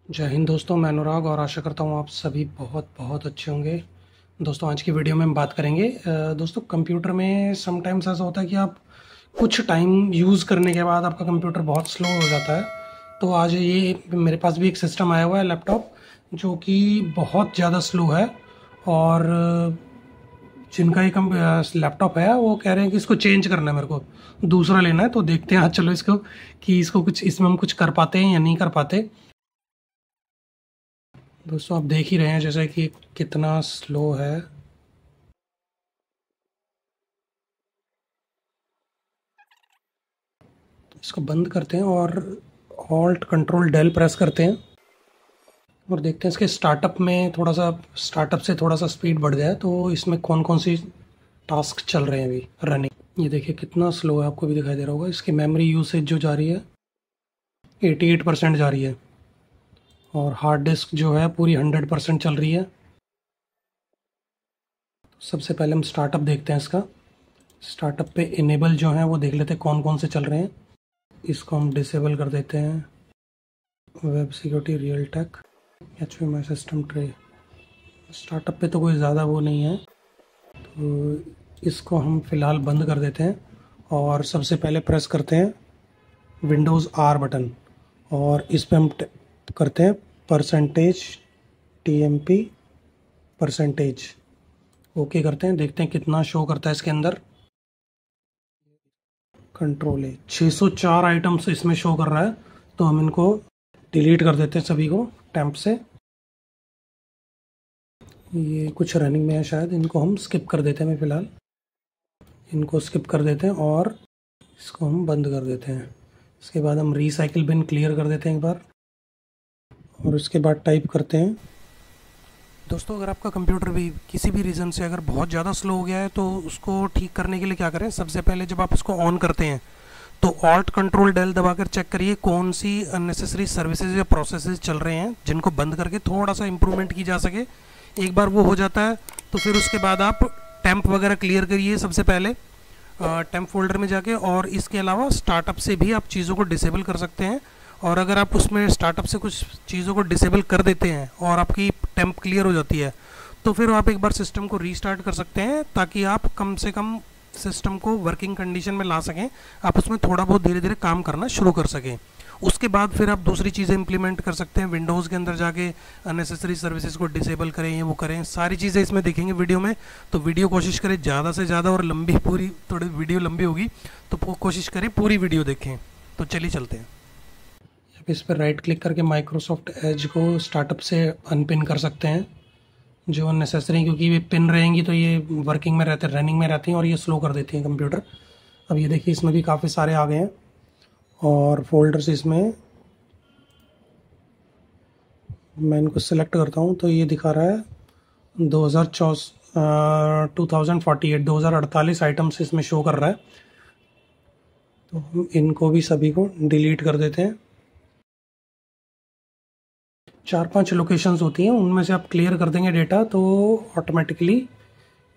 जय हिंद दोस्तों, मैं अनुराग और आशा करता हूँ आप सभी बहुत बहुत अच्छे होंगे। दोस्तों, आज की वीडियो में हम बात करेंगे दोस्तों, कंप्यूटर में समटाइम्स ऐसा होता है कि आप कुछ टाइम यूज़ करने के बाद आपका कंप्यूटर बहुत स्लो हो जाता है। तो आज ये मेरे पास भी एक सिस्टम आया हुआ है, लैपटॉप, जो कि बहुत ज़्यादा स्लो है। और जिनका ये लैपटॉप है वो कह रहे हैं कि इसको चेंज करना है, मेरे को दूसरा लेना है। तो देखते हैं आज, चलो इसको कि इसको कुछ इसमें हम कुछ कर पाते हैं या नहीं कर पाते। दोस्तों, आप देख ही रहे हैं जैसे कि कितना स्लो है। इसको बंद करते हैं और ऑल्ट कंट्रोल डेल प्रेस करते हैं और देखते हैं इसके स्टार्टअप में थोड़ा सा, स्टार्टअप से थोड़ा सा स्पीड बढ़ जाए तो इसमें कौन कौन सी टास्क चल रहे हैं अभी रनिंग। ये देखिए कितना स्लो है, आपको भी दिखाई दे रहा होगा। इसकी मेमोरी यूसेज जो जा रही है 88% जा रही है और हार्ड डिस्क जो है पूरी 100% चल रही है। सबसे पहले हम स्टार्टअप देखते हैं इसका। स्टार्टअप पे इनेबल जो है वो देख लेते हैं कौन कौन से चल रहे हैं। इसको हम डिसेबल कर देते हैं। Web security, real tech, H P my system tray. Startup पे तो कोई ज़्यादा वो नहीं है, तो इसको हम फ़िलहाल बंद कर देते हैं। और सबसे पहले प्रेस करते हैं विंडोज़ आर बटन और इस पर हम करते हैं परसेंटेज TMP परसेंटेज। ओके करते हैं, देखते हैं कितना शो करता है इसके अंदर। कंट्रोल है, 604 आइटम्स इसमें शो कर रहा है, तो हम इनको डिलीट कर देते हैं सभी को टेम्प से। ये कुछ रनिंग में है शायद, इनको हम स्किप कर देते हैं। फ़िलहाल इनको स्किप कर देते हैं और इसको हम बंद कर देते हैं। इसके बाद हम रिसाइकिल बिन क्लियर कर देते हैं एक बार और उसके बाद टाइप करते हैं। दोस्तों, अगर आपका कंप्यूटर भी किसी भी रीज़न से अगर बहुत ज़्यादा स्लो हो गया है तो उसको ठीक करने के लिए क्या करें, सबसे पहले जब आप इसको ऑन करते हैं तो ऑल्ट कंट्रोल डेल दबाकर चेक करिए कौन सी अननेसेसरी सर्विसेज या प्रोसेसेस चल रहे हैं जिनको बंद करके थोड़ा सा इम्प्रूवमेंट की जा सके। एक बार वो हो जाता है तो फिर उसके बाद आप टेम्प वगैरह क्लियर करिए सबसे पहले टेम्प फोल्डर में जाके। और इसके अलावा स्टार्टअप से भी आप चीज़ों को डिसेबल कर सकते हैं। और अगर आप उसमें स्टार्टअप से कुछ चीज़ों को डिसेबल कर देते हैं और आपकी टेम्प क्लियर हो जाती है तो फिर आप एक बार सिस्टम को रीस्टार्ट कर सकते हैं, ताकि आप कम से कम सिस्टम को वर्किंग कंडीशन में ला सकें, आप उसमें थोड़ा बहुत धीरे धीरे काम करना शुरू कर सकें। उसके बाद फिर आप दूसरी चीज़ें इंप्लीमेंट कर सकते हैं। विंडोज़ के अंदर जाके अननेसेसरी सर्विसेज को डिसेबल करें, ये वो करें, सारी चीज़ें इसमें देखेंगे वीडियो में। तो वीडियो कोशिश करें ज़्यादा से ज़्यादा, और लंबी, पूरी थोड़ी वीडियो लंबी होगी तो कोशिश करें पूरी वीडियो देखें। तो चलिए चलते हैं। अब इस पर राइट क्लिक करके माइक्रोसॉफ्ट एज को स्टार्टअप से अनपिन कर सकते हैं जो अननेसेसरी, क्योंकि ये पिन रहेंगी तो ये वर्किंग में रहते, रनिंग में रहती हैं और ये स्लो कर देती हैं कंप्यूटर। अब ये देखिए इसमें भी काफ़ी सारे आ गए हैं और फोल्डर्स इसमें मैं इनको सिलेक्ट करता हूँ तो ये दिखा रहा है 2048 आइटम्स इसमें शो कर रहा है। तो हम इनको भी सभी को डिलीट कर देते हैं। 4-5 लोकेशंस होती हैं, उनमें से आप क्लियर कर देंगे डेटा तो ऑटोमेटिकली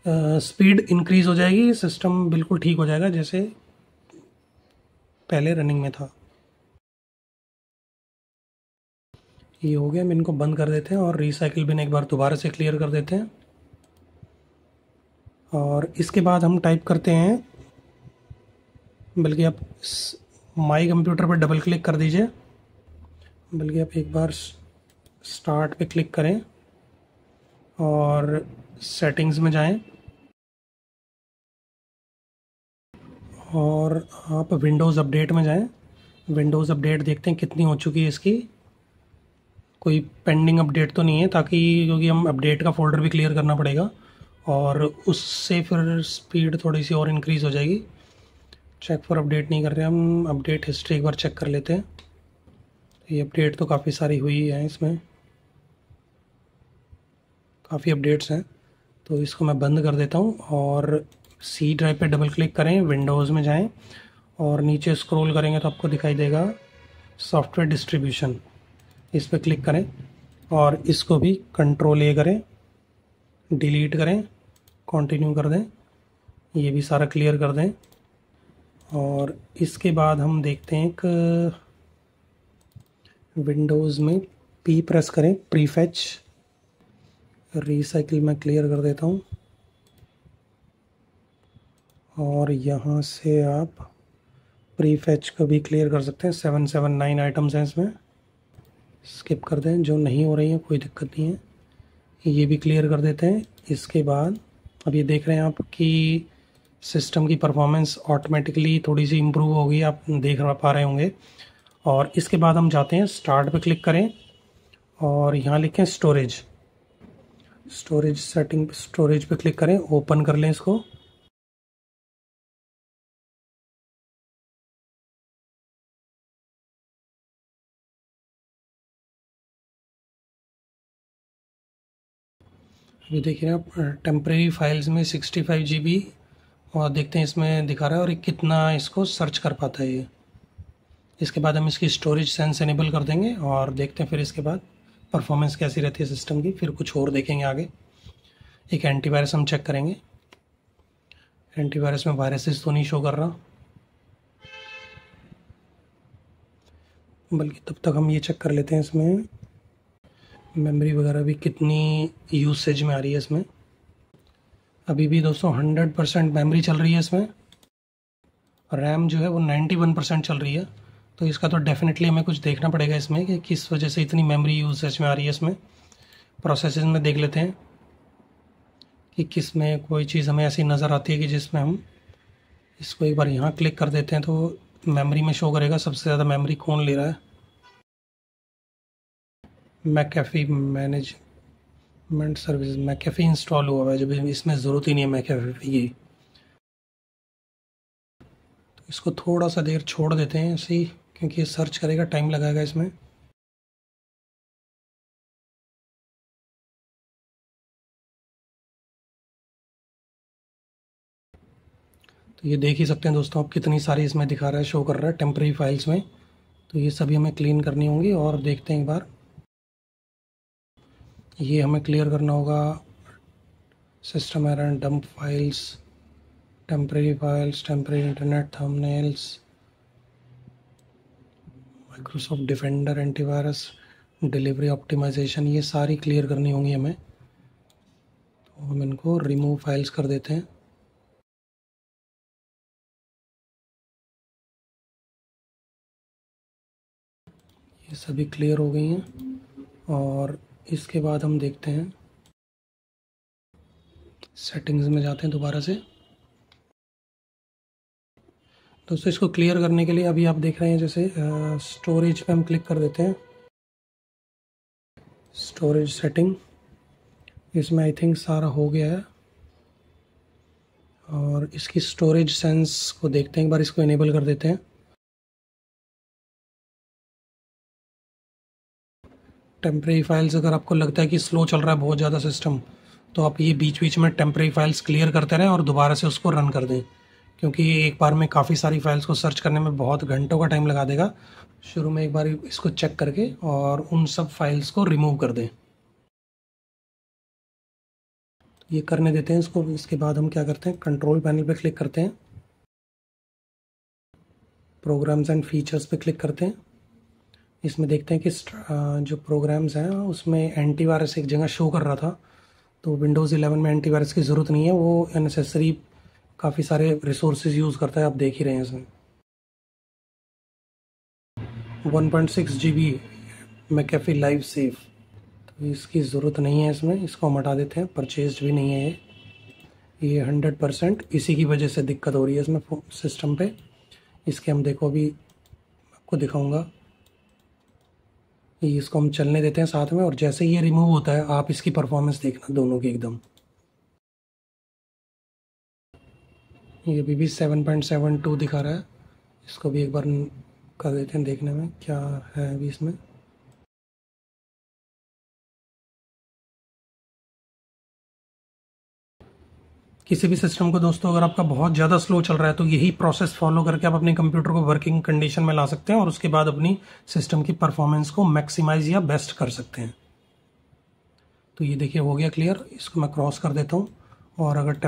स्पीड इंक्रीज़ हो जाएगी, सिस्टम बिल्कुल ठीक हो जाएगा जैसे पहले रनिंग में था। ये हो गया, हम इनको बंद कर देते हैं और रिसाइकिल बिन एक बार दोबारा से क्लियर कर देते हैं। और इसके बाद हम टाइप करते हैं, बल्कि आप माई कंप्यूटर पर डबल क्लिक कर दीजिए, बल्कि आप एक बार स्टार्ट पे क्लिक करें और सेटिंग्स में जाएं और आप विंडोज़ अपडेट में जाएं। विंडोज़ अपडेट देखते हैं कितनी हो चुकी है इसकी, कोई पेंडिंग अपडेट तो नहीं है, ताकि क्योंकि हम अपडेट का फ़ोल्डर भी क्लियर करना पड़ेगा और उससे फिर स्पीड थोड़ी सी और इंक्रीज़ हो जाएगी। चेक फॉर अपडेट नहीं कर रहे हम, अपडेट हिस्ट्री एक बार चेक कर लेते हैं। ये अपडेट तो काफ़ी सारी हुई है, इसमें काफ़ी अपडेट्स हैं, तो इसको मैं बंद कर देता हूँ। और सी ड्राइव पे डबल क्लिक करें, विंडोज़ में जाएं और नीचे स्क्रॉल करेंगे तो आपको दिखाई देगा सॉफ्टवेयर डिस्ट्रीब्यूशन, इस पर क्लिक करें और इसको भी कंट्रोल A करें, डिलीट करें, कंटिन्यू कर दें, ये भी सारा क्लियर कर दें। और इसके बाद हम देखते हैं एक विंडोज़ में P प्रेस करें, प्रीफेच, रिसाइकिल मैं क्लियर कर देता हूँ और यहाँ से आप प्रीफेच को भी क्लियर कर सकते हैं। 779 आइटम्स हैं इसमें, स्किप कर दें, जो नहीं हो रही हैं कोई दिक्कत नहीं है, ये भी क्लियर कर देते हैं। इसके बाद अब ये देख रहे हैं आप कि सिस्टम की परफॉर्मेंस ऑटोमेटिकली थोड़ी सी इम्प्रूव होगी, आप देख पा रहे होंगे। और इसके बाद हम जाते हैं स्टार्ट पे क्लिक करें और यहाँ लिखें स्टोरेज, स्टोरेज सेटिंग, स्टोरेज पे क्लिक करें, ओपन कर लें इसको। अभी देखिए आप टेम्प्रेरी फाइल्स में 65 GB और देखते हैं इसमें दिखा रहा है और कितना इसको सर्च कर पाता है ये। इसके बाद हम इसकी स्टोरेज सेंस इनेबल कर देंगे और देखते हैं फिर इसके बाद परफॉर्मेंस कैसी रहती है सिस्टम की। फिर कुछ और देखेंगे आगे। एक एंटीवायरस हम चेक करेंगे, एंटीवायरस में वायरसेस तो नहीं शो कर रहा, बल्कि तब तक हम ये चेक कर लेते हैं इसमें मेमोरी वगैरह भी कितनी यूसेज में आ रही है इसमें। अभी भी दोस्तों 100% मेमोरी चल रही है इसमें, रैम जो है वो 91% चल रही है। तो इसका तो डेफिनेटली हमें कुछ देखना पड़ेगा इसमें कि किस वजह से इतनी मेमोरी यूसेज में आ रही है इसमें। प्रोसेसेस में देख लेते हैं कि किस में कोई चीज़ हमें ऐसी नज़र आती है कि जिसमें हम इसको एक बार यहाँ क्लिक कर देते हैं तो मेमोरी में शो करेगा सबसे ज़्यादा मेमोरी कौन ले रहा है। McAfee management service, McAfee install हुआ है जब इसमें ज़रूरत ही नहीं है मैकेफी की। तो इसको थोड़ा सा देर छोड़ देते हैं ऐसे ही, क्योंकि ये सर्च करेगा, टाइम लगाएगा इसमें। तो ये देख ही सकते हैं दोस्तों आप कितनी सारी इसमें दिखा रहा है, शो कर रहा है टेम्परेरी फाइल्स में। तो ये सभी हमें क्लीन करनी होंगी और देखते हैं एक बार। ये हमें क्लियर करना होगा system error, dump files, temporary files, temporary internet thumbnails, Microsoft Defender, antivirus, delivery optimization, ये सारी क्लियर करनी होंगी हमें। तो हम इनको रिमूव फाइल्स कर देते हैं। ये सभी क्लियर हो गई हैं और इसके बाद हम देखते हैं सेटिंग्स में जाते हैं दोबारा से। दोस्तों इसको क्लियर करने के लिए अभी आप देख रहे हैं जैसे स्टोरेज पे हम क्लिक कर देते हैं, स्टोरेज सेटिंग, इसमें आई थिंक सारा हो गया है। और इसकी स्टोरेज सेंस को देखते हैं एक बार, इसको इनेबल कर देते हैं। टेम्परेरी फाइल्स अगर आपको लगता है कि स्लो चल रहा है बहुत ज़्यादा सिस्टम, तो आप ये बीच बीच में टेम्परेरी फाइल्स क्लियर करते रहें और दोबारा से उसको रन कर दें, क्योंकि ये एक बार में काफ़ी सारी फाइल्स को सर्च करने में बहुत घंटों का टाइम लगा देगा। शुरू में एक बार इसको चेक करके और उन सब फाइल्स को रिमूव कर दें। ये करने देते हैं इसको। इसके बाद हम क्या करते हैं, कंट्रोल पैनल पे क्लिक करते हैं, प्रोग्राम्स एंड फीचर्स पे क्लिक करते हैं। इसमें देखते हैं कि जो प्रोग्राम्स हैं उसमें एंटीवायरस एक जगह शो कर रहा था, तो विंडोज़ 11 में एंटीवायरस की ज़रूरत नहीं है, वो अननेसेसरी काफ़ी सारे रिसोर्सेज यूज़ करता है, आप देख ही रहे हैं इसमें। 1.6 GB मैकेफी लाइव सेव, तो इसकी ज़रूरत नहीं है इसमें, इसको हम हटा देते हैं। परचेज्ड भी नहीं है ये 100%, इसी की वजह से दिक्कत हो रही है इसमें सिस्टम पे। इसके हम देखो अभी आपको दिखाऊंगा, इसको हम चलने देते हैं साथ में, और जैसे ये रिमूव होता है आप इसकी परफॉर्मेंस देखना दोनों की एकदम। ये अभी भी 7.72 दिखा रहा है, इसको भी एक बार कर देते हैं देखने में क्या है अभी इसमें। किसी भी सिस्टम को दोस्तों अगर आपका बहुत ज़्यादा स्लो चल रहा है तो यही प्रोसेस फॉलो करके आप अपने कंप्यूटर को वर्किंग कंडीशन में ला सकते हैं और उसके बाद अपनी सिस्टम की परफॉर्मेंस को मैक्सिमाइज या बेस्ट कर सकते हैं। तो ये देखिए हो गया क्लियर, इसको मैं क्रॉस कर देता हूँ। और अगर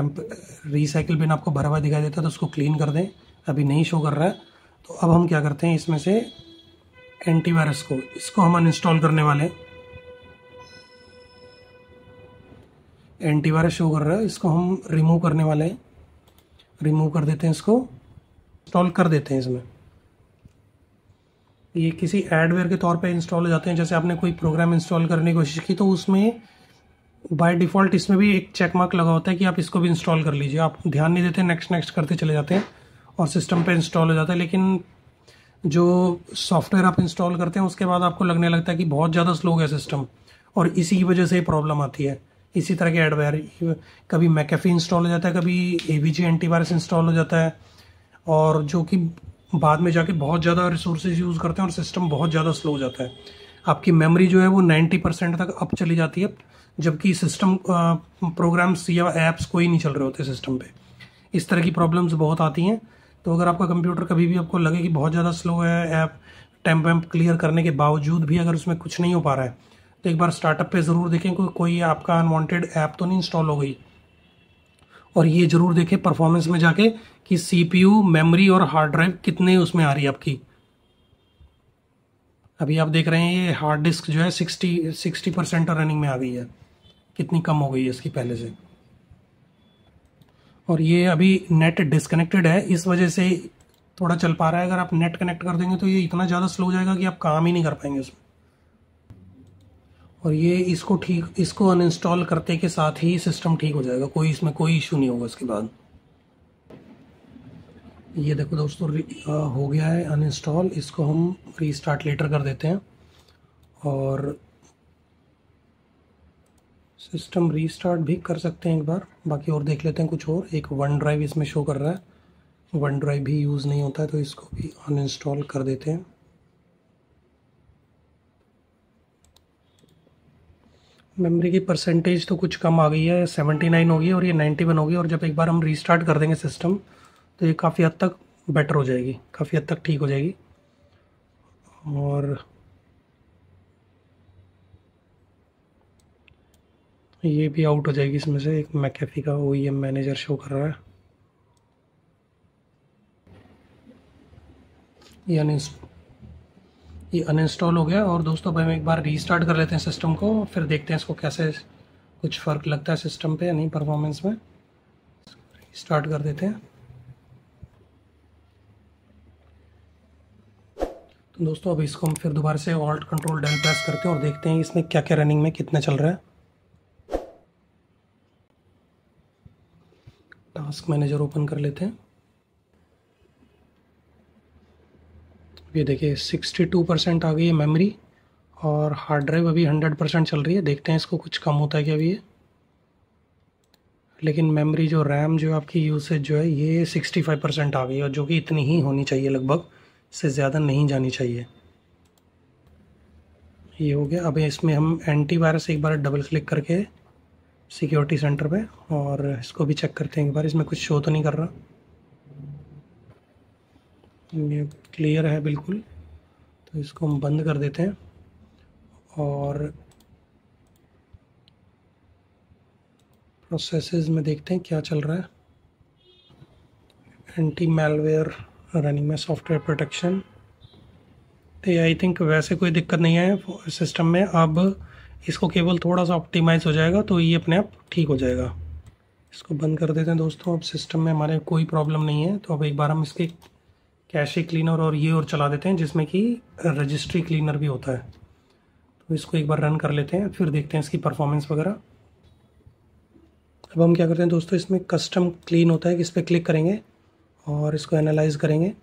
रिसाइकिल बिन आपको भरा हुआ दिखाई देता है तो उसको क्लीन कर दें, अभी नहीं शो कर रहा है। तो अब हम क्या करते हैं, इसमें से एंटीवायरस को, इसको हम अनइंस्टॉल करने वाले हैं। एंटीवायरस शो कर रहा है, इसको हम रिमूव करने वाले हैं। रिमूव कर देते हैं, इसको इंस्टॉल कर देते हैं। इसमें ये किसी एडवेयर के तौर पे इंस्टॉल हो जाते हैं। जैसे आपने कोई प्रोग्राम इंस्टॉल करने की कोशिश की तो उसमें बाय डिफ़ॉल्ट इसमें भी एक चेक मार्क लगा होता है कि आप इसको भी इंस्टॉल कर लीजिए। आप ध्यान नहीं देते, नेक्स्ट नेक्स्ट करते चले जाते हैं और सिस्टम पे इंस्टॉल हो जाता है। लेकिन जो सॉफ्टवेयर आप इंस्टॉल करते हैं उसके बाद आपको लगने लगता है कि बहुत ज़्यादा स्लो है सिस्टम, और इसी की वजह से ही प्रॉब्लम आती है। इसी तरह के एडवेयर, कभी मैकेफी इंस्टॉल हो जाता है, कभी एवीजी एंटीवायरस इंस्टॉल हो जाता है, और जो कि बाद में जाके बहुत ज़्यादा रिसोर्सेज यूज़ करते हैं और सिस्टम बहुत ज़्यादा स्लो हो जाता है। आपकी मेमोरी जो है वो 90% तक अप चली जाती है, जबकि सिस्टम प्रोग्राम्स या ऐप्स कोई नहीं चल रहे होते सिस्टम पे। इस तरह की प्रॉब्लम्स बहुत आती हैं। तो अगर आपका कंप्यूटर कभी भी आपको लगे कि बहुत ज़्यादा स्लो है, ऐप टेम्प वैम्प क्लियर करने के बावजूद भी अगर उसमें कुछ नहीं हो पा रहा है, तो एक बार स्टार्टअप पे ज़रूर देखें कोई आपका अनवांटेड ऐप तो नहीं इंस्टॉल हो गई। और ये ज़रूर देखें परफॉर्मेंस में जाके कि CPU, मेमोरी और हार्ड ड्राइव कितने उसमें आ रही है आपकी। अभी आप देख रहे हैं ये हार्ड डिस्क जो है 60% रनिंग में आ गई है, कितनी कम हो गई है इसकी पहले से। और ये अभी नेट डिस्कनेक्टेड है, इस वजह से थोड़ा चल पा रहा है। अगर आप नेट कनेक्ट कर देंगे तो ये इतना ज़्यादा स्लो हो जाएगा कि आप काम ही नहीं कर पाएंगे उसमें। और ये इसको अनइंस्टॉल करते के साथ ही सिस्टम ठीक हो जाएगा, इसमें कोई इशू नहीं होगा इसके बाद। ये देखो दोस्तों, हो गया है अनइंस्टॉल। इसको हम रीस्टार्ट लेटर कर देते हैं और सिस्टम रीस्टार्ट भी कर सकते हैं एक बार। बाकी और देख लेते हैं कुछ और। एक वन ड्राइव इसमें शो कर रहा है, वन ड्राइव भी यूज़ नहीं होता है, तो इसको भी अनइंस्टॉल कर देते हैं। मेमोरी की परसेंटेज तो कुछ कम आ गई है, 79 हो गई और ये 91 हो गई। और जब एक बार हम रीस्टार्ट कर देंगे सिस्टम तो ये काफ़ी हद तक बेटर हो जाएगी, काफ़ी हद तक ठीक हो जाएगी। और ये भी आउट हो जाएगी इसमें से। एक मैकेफी का OEM मैनेजर शो कर रहा है। ये अनइंस्टॉल हो गया। और दोस्तों, अब हम एक बार रीस्टार्ट कर लेते हैं सिस्टम को, फिर देखते हैं इसको कैसे कुछ फ़र्क लगता है सिस्टम पे या नहीं, परफॉर्मेंस में। स्टार्ट कर देते हैं। तो दोस्तों, अब इसको हम फिर दोबारा से ऑल्ट कंट्रोल डेल प्रेस करते हैं और देखते हैं इसमें क्या क्या रनिंग में कितना चल रहा है। टास्क मैनेजर ओपन कर लेते हैं। ये देखिए 62% आ गई है मेमोरी, और हार्ड ड्राइव अभी 100% चल रही है। देखते हैं इसको कुछ कम होता है क्या अभी ये। लेकिन मेमोरी जो रैम जो आपकी यूसेज जो है ये 65% आ गई है, और जो कि इतनी ही होनी चाहिए लगभग, इससे ज़्यादा नहीं जानी चाहिए। ये हो गया। अब इसमें हम एंटीवायरस एक बार डबल क्लिक करके सिक्योरिटी सेंटर पे, और इसको भी चेक करते हैं एक बार, इसमें कुछ शो तो नहीं कर रहा। ये क्लियर है बिल्कुल, तो इसको हम बंद कर देते हैं। और प्रोसेसेस में देखते हैं क्या चल रहा है। एंटी मैलवेयर रनिंग में, सॉफ्टवेयर प्रोटेक्शन, तो आई थिंक वैसे कोई दिक्कत नहीं है सिस्टम में। अब इसको केवल थोड़ा सा ऑप्टिमाइज़ हो जाएगा तो ये अपने आप ठीक हो जाएगा। इसको बंद कर देते हैं दोस्तों। अब सिस्टम में हमारे कोई प्रॉब्लम नहीं है। तो अब एक बार हम इसके कैशे क्लीनर और ये और चला देते हैं, जिसमें कि रजिस्ट्री क्लीनर भी होता है। तो इसको एक बार रन कर लेते हैं, फिर देखते हैं इसकी परफॉर्मेंस वगैरह। अब हम क्या करते हैं दोस्तों, इसमें कस्टम क्लीन होता है कि इस पर क्लिक करेंगे और इसको एनालाइज करेंगे।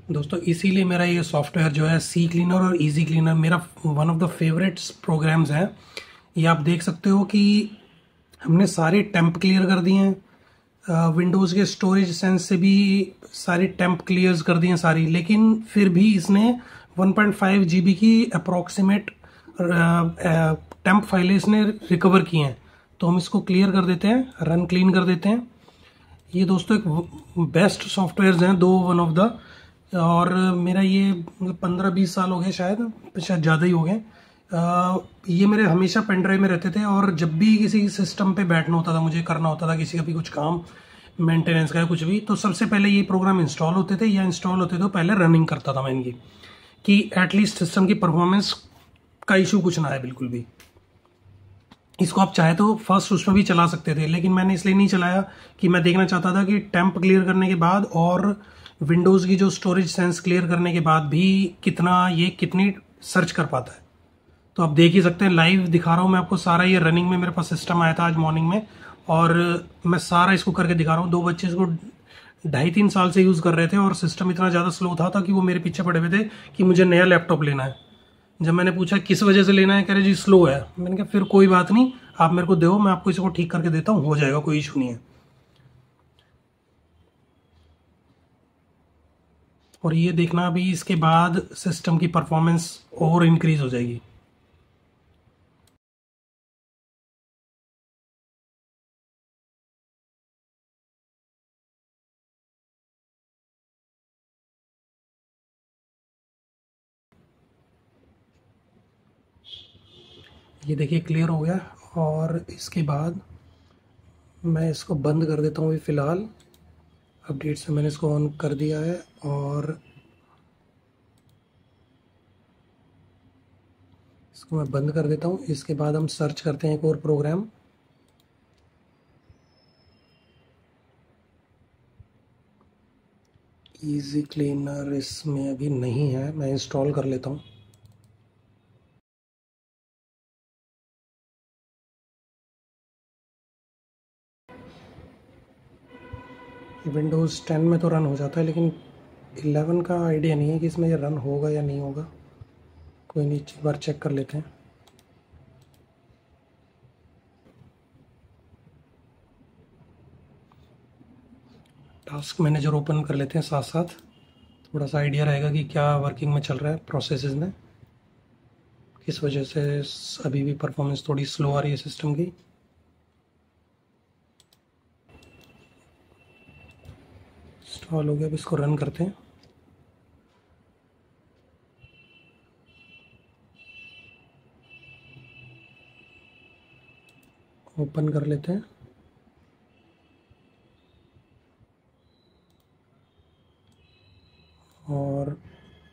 दोस्तों, इसीलिए मेरा ये सॉफ्टवेयर जो है सी क्लीनर और इजी क्लीनर मेरा one of the favourites programs हैं। ये आप देख सकते हो कि हमने सारे टेम्प क्लियर कर दिए हैं, विंडोज़ के स्टोरेज सेंस से भी सारी टेम्प क्लियर कर दी हैं सारी, लेकिन फिर भी इसने 1.5 GB की अप्रॉक्सीमेट टेम्प फाइलें इसने रिकवर की हैं। तो हम इसको क्लियर कर देते हैं, रन क्लीन कर देते हैं। ये दोस्तों एक बेस्ट सॉफ्टवेयर्स हैं दो, वन ऑफ द, और मेरा ये 15-20 साल हो गए, शायद ज़्यादा ही हो गए। ये मेरे हमेशा पेन ड्राइव में रहते थे, और जब भी किसी सिस्टम पे बैठना होता था, मुझे करना होता था किसी का भी कुछ काम, मेंटेनेंस का कुछ भी, तो सबसे पहले ये प्रोग्राम इंस्टॉल होते थे, या इंस्टॉल होते तो पहले रनिंग करता था मैं इनकी, कि एटलीस्ट सिस्टम की परफॉर्मेंस का इशू कुछ ना आए बिल्कुल भी। इसको आप चाहे तो फर्स्ट उसमें भी चला सकते थे, लेकिन मैंने इसलिए नहीं चलाया कि मैं देखना चाहता था कि टेम्प क्लियर करने के बाद और विंडोज़ की जो स्टोरेज सेंस क्लियर करने के बाद भी कितनी सर्च कर पाता है। तो आप देख ही सकते हैं, लाइव दिखा रहा हूँ मैं आपको सारा। ये रनिंग में मेरे पास सिस्टम आया था आज मॉर्निंग में, और मैं सारा इसको करके दिखा रहा हूँ। 2 बच्चे इसको 2.5-3 साल से यूज़ कर रहे थे, और सिस्टम इतना ज़्यादा स्लो था कि वो मेरे पीछे पड़े हुए थे कि मुझे नया लैपटॉप लेना है। जब मैंने पूछा किस वजह से लेना है, कह रहे जी स्लो है। मैंने कहा फिर कोई बात नहीं, आप मेरे को दो, मैं आपको इसको ठीक करके देता हूँ, हो जाएगा, कोई इशू नहीं है। और ये देखना अभी इसके बाद सिस्टम की परफॉर्मेंस और इंक्रीज हो जाएगी। ये देखिए क्लियर हो गया, और इसके बाद मैं इसको बंद कर देता हूँ अभी फ़िलहाल। अपडेट से मैंने इसको ऑन कर दिया है, और इसको मैं बंद कर देता हूँ। इसके बाद हम सर्च करते हैं एक और प्रोग्राम। इजी क्लीनर इसमें अभी नहीं है, मैं इंस्टॉल कर लेता हूँ। विंडोज़ 10 में तो रन हो जाता है, लेकिन 11 का आइडिया नहीं है कि इसमें ये रन होगा या नहीं होगा। कोई नहीं, एक बार चेक कर लेते हैं। टास्क मैनेजर ओपन कर लेते हैं साथ साथ, थोड़ा सा आइडिया रहेगा कि क्या वर्किंग में चल रहा है प्रोसेसेस में, किस वजह से अभी भी परफॉर्मेंस थोड़ी स्लो आ रही है सिस्टम की। इंस्टॉल हो गया, अब इसको रन करते हैं। ओपन कर लेते हैं, और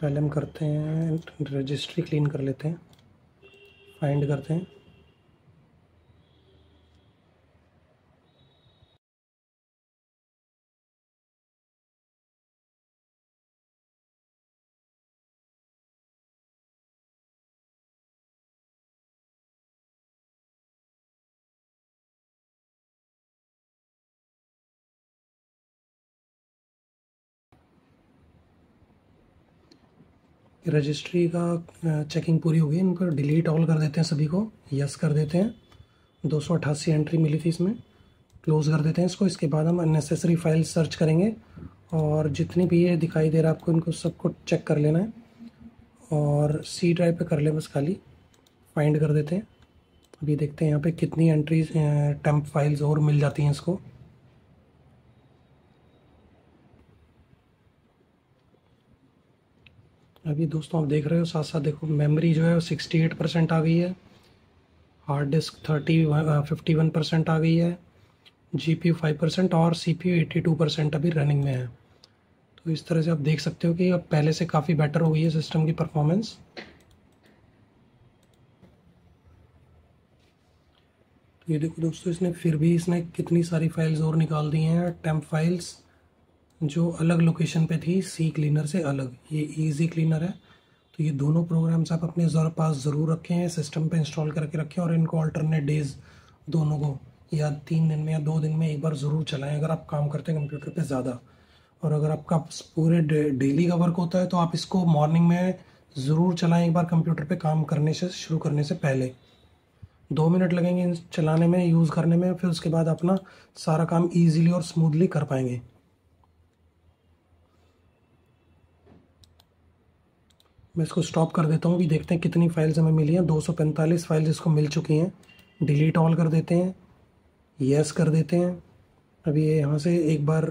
पहले हम करते हैं रजिस्ट्री क्लीन कर लेते हैं, फाइंड करते हैं। रजिस्ट्री का चेकिंग पूरी हो गई, इनको डिलीट ऑल कर देते हैं, सभी को यस कर देते हैं। 288 एंट्री मिली थी इसमें, क्लोज कर देते हैं इसको। इसके बाद हम अननेसेसरी फाइल सर्च करेंगे, और जितनी भी ये दिखाई दे रहा है आपको, इनको सबको चेक कर लेना है, और सी ड्राइव पे कर लें बस खाली, फाइंड कर देते हैं। अभी देखते हैं यहाँ पे कितनी एंट्रीज टेम्प फाइल्स और मिल जाती हैं इसको। अभी दोस्तों आप देख रहे हो, साथ साथ देखो मेमोरी जो है वो 68% आ गई है, हार्ड डिस्क 51% आ गई है, GPU 5%, और CPU 82% अभी रनिंग में है। तो इस तरह से आप देख सकते हो कि अब पहले से काफ़ी बेटर हो गई है सिस्टम की परफॉर्मेंस। तो ये देखो दोस्तों, इसने कितनी सारी फाइल्स और निकाल दी हैं, टेम्प फाइल्स, जो अलग लोकेशन पे थी सी क्लीनर से अलग। ये इजी क्लीनर है। तो ये दोनों प्रोग्राम्स आप अपने पास ज़रूर रखें, सिस्टम पे इंस्टॉल करके रखें, और इनको अल्टरनेट डेज दोनों को, या 3 दिन में या 2 दिन में एक बार ज़रूर चलाएं अगर आप काम करते हैं कंप्यूटर पे ज़्यादा। और अगर आपका पूरे डेली का वर्क होता है तो आप इसको मॉर्निंग में ज़रूर चलाएं एक बार, कंप्यूटर पे काम करने से शुरू करने से पहले। 2 मिनट लगेंगे चलाने में, यूज़ करने में, फिर उसके बाद अपना सारा काम ईजिली और स्मूथली कर पाएंगे। मैं इसको स्टॉप कर देता हूँ। अभी देखते हैं कितनी फाइल्स हमें मिली हैं। 245 फाइल्स इसको मिल चुकी हैं। डिलीट ऑल कर देते हैं, यस कर देते हैं। अभी ये यहाँ से एक बार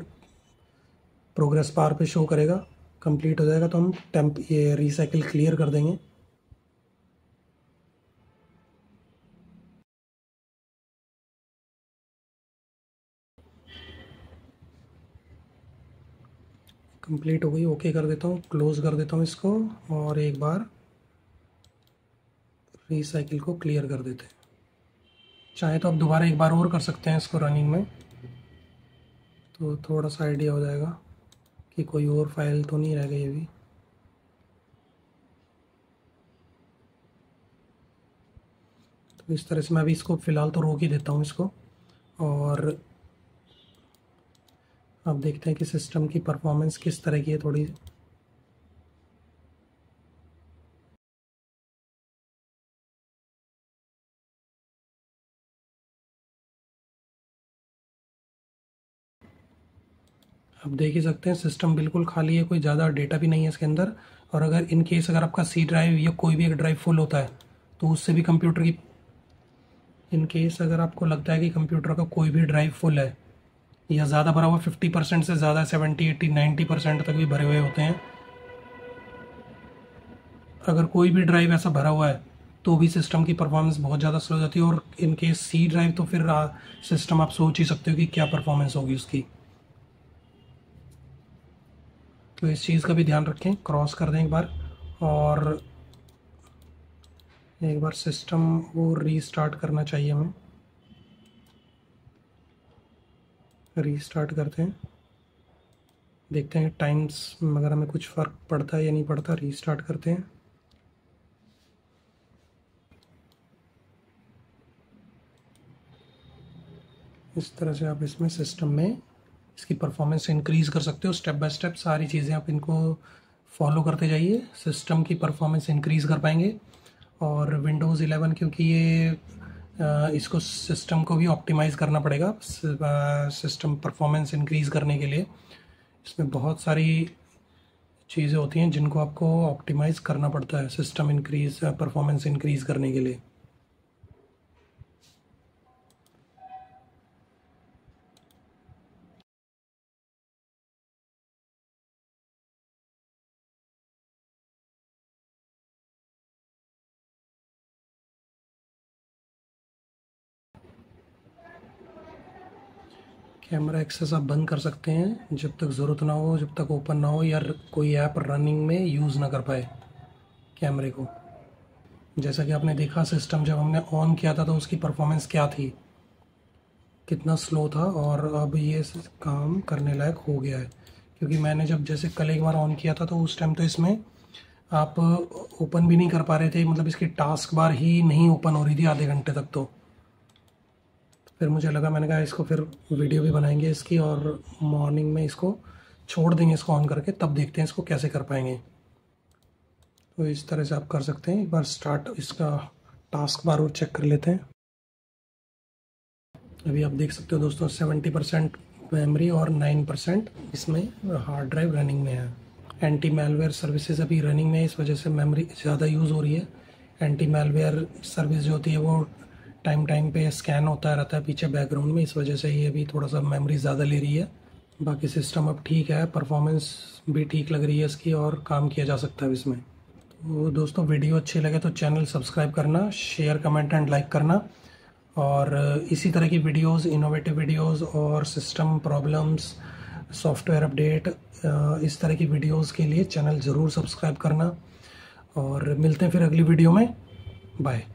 प्रोग्रेस बार पे शो करेगा, कंप्लीट हो जाएगा तो हम ये रीसाइकिल क्लियर कर देंगे। कंप्लीट हो गई, ओके कर देता हूँ, क्लोज कर देता हूँ इसको और एक बार रीसाइकिल को क्लियर कर देते हैं। चाहे तो आप दोबारा एक बार और कर सकते हैं इसको रनिंग में, तो थोड़ा सा आइडिया हो जाएगा कि कोई और फाइल तो नहीं रह गई अभी। तो इस तरह से मैं अभी इसको फ़िलहाल तो रोक ही देता हूँ इसको, और अब देखते हैं कि सिस्टम की परफॉर्मेंस किस तरह की है थोड़ी। आप देख ही सकते हैं सिस्टम बिल्कुल खाली है, कोई ज़्यादा डेटा भी नहीं है इसके अंदर। और अगर इन केस अगर आपका सी ड्राइव या कोई भी एक ड्राइव फुल होता है तो उससे भी कंप्यूटर की, इन केस अगर आपको लगता है कि कंप्यूटर का कोई भी ड्राइव फुल है या ज़्यादा भरा हुआ, 50% से ज़्यादा, 70, 80, 90% तक भी भरे हुए होते हैं, अगर कोई भी ड्राइव ऐसा भरा हुआ है तो भी सिस्टम की परफॉर्मेंस बहुत ज़्यादा स्लो हो जाती है। और इन केस सी ड्राइव तो फिर सिस्टम आप सोच ही सकते हो कि क्या परफॉर्मेंस होगी उसकी। तो इस चीज़ का भी ध्यान रखें, क्रॉस कर दें एक बार, और एक बार सिस्टम को रीस्टार्ट करना चाहिए हमें। रीस्टार्ट करते हैं, देखते हैं टाइम्स वगैरह में कुछ फ़र्क पड़ता है या नहीं पड़ता। रीस्टार्ट करते हैं। इस तरह से आप इसमें सिस्टम में इसकी परफॉर्मेंस इंक्रीज़ कर सकते हो। स्टेप बाय स्टेप सारी चीज़ें आप इनको फॉलो करते जाइए, सिस्टम की परफॉर्मेंस इंक्रीज़ कर पाएंगे। और विंडोज़ 11 क्योंकि ये इसको सिस्टम को भी ऑप्टिमाइज़ करना पड़ेगा सिस्टम परफॉर्मेंस इंक्रीज़ करने के लिए। इसमें बहुत सारी चीज़ें होती हैं जिनको आपको ऑप्टिमाइज़ करना पड़ता है सिस्टम परफॉर्मेंस इंक्रीज़ करने के लिए। कैमरा एक्सेस आप बंद कर सकते हैं जब तक ज़रूरत ना हो, जब तक ओपन ना हो या कोई ऐप रनिंग में यूज़ ना कर पाए कैमरे को। जैसा कि आपने देखा सिस्टम जब हमने ऑन किया था तो उसकी परफॉर्मेंस क्या थी, कितना स्लो था, और अब ये काम करने लायक हो गया है। क्योंकि मैंने जब जैसे कल एक बार ऑन किया था तो उस टाइम तो इसमें आप ओपन भी नहीं कर पा रहे थे, मतलब इसकी टास्क बार ही नहीं ओपन हो रही थी आधे घंटे तक। तो फिर मुझे लगा, मैंने कहा इसको फिर वीडियो भी बनाएंगे इसकी, और मॉर्निंग में इसको छोड़ देंगे इसको ऑन करके, तब देखते हैं इसको कैसे कर पाएंगे। तो इस तरह से आप कर सकते हैं। एक बार स्टार्ट इसका टास्क बार और चेक कर लेते हैं। अभी आप देख सकते हो दोस्तों 70% मेमोरी और 9% इसमें हार्ड ड्राइव रनिंग में है। एंटी मैलवेयर सर्विसेज अभी रनिंग में है, इस वजह से मेमोरी ज़्यादा यूज़ हो रही है। एंटी मैलवेयर सर्विस जो होती है वो टाइम टाइम पे स्कैन होता रहता है पीछे बैकग्राउंड में, इस वजह से ये भी थोड़ा सा मेमोरी ज़्यादा ले रही है। बाकी सिस्टम अब ठीक है, परफॉर्मेंस भी ठीक लग रही है इसकी, और काम किया जा सकता है इसमें। तो दोस्तों वीडियो अच्छी लगे तो चैनल सब्सक्राइब करना, शेयर कमेंट एंड लाइक करना, और इसी तरह की वीडियोस, इनोवेटिव वीडियोस और सिस्टम प्रॉब्लम्स, सॉफ्टवेयर अपडेट, इस तरह की वीडियोस के लिए चैनल ज़रूर सब्सक्राइब करना। और मिलते हैं फिर अगली वीडियो में। बाय।